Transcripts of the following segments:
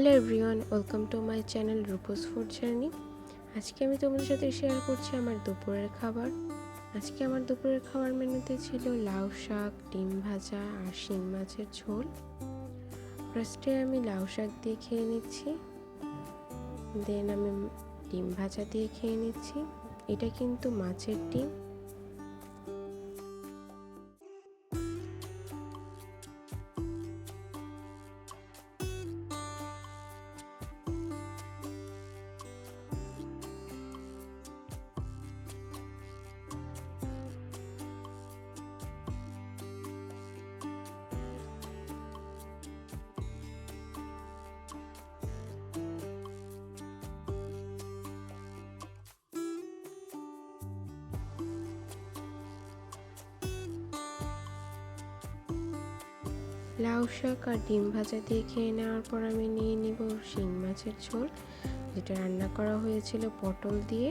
Hello everyone, welcome to my channel Rupa's food journey. আজকে আমি তোমাদের সাথে শেয়ার করছি আমার দুপুরের খাবার। আজকে আমার দুপুরের খাবার মেনুতে ছিল লাউ শাক, ডিম ভাজা আর শিং মাছের ঝোল। ফার্স্টে আমি লাউ শাক দিয়ে খেয়ে নিচ্ছি, দেন আমি ডিম ভাজা দিয়ে খেয়ে নিচ্ছি। এটা কিন্তু মাছের ডিম। লাউ শাক আর ডিম ভাজা দিয়ে খেয়ে নেওয়ার পর আমি নিয়ে নিব শিং মাছের ঝোল, যেটা রান্না করা হয়েছিল পটল দিয়ে।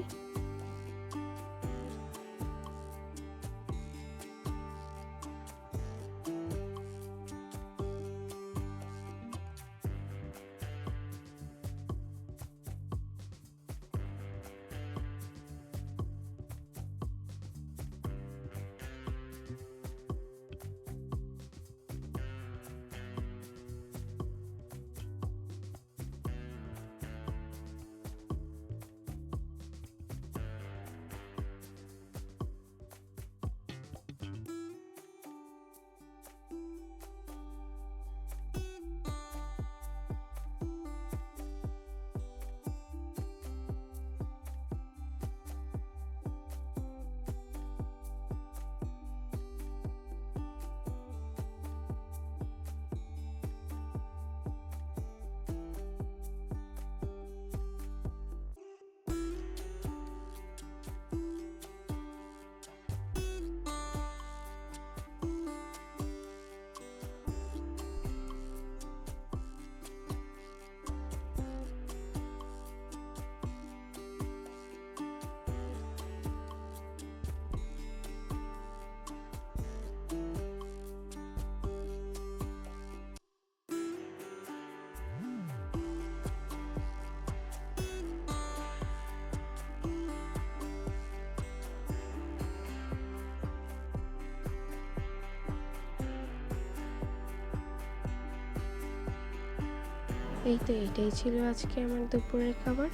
এটাই ছিল আজকে আমার দুপুরের খাবার।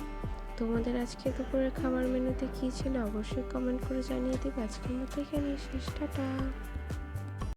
তোমাদের আজকে দুপুরের খাবার মেনুতে কী ছিল অবশ্যই কমেন্ট করে জানিয়ে দিবে। আজকের মতো এখানেই শেষ, টাটা।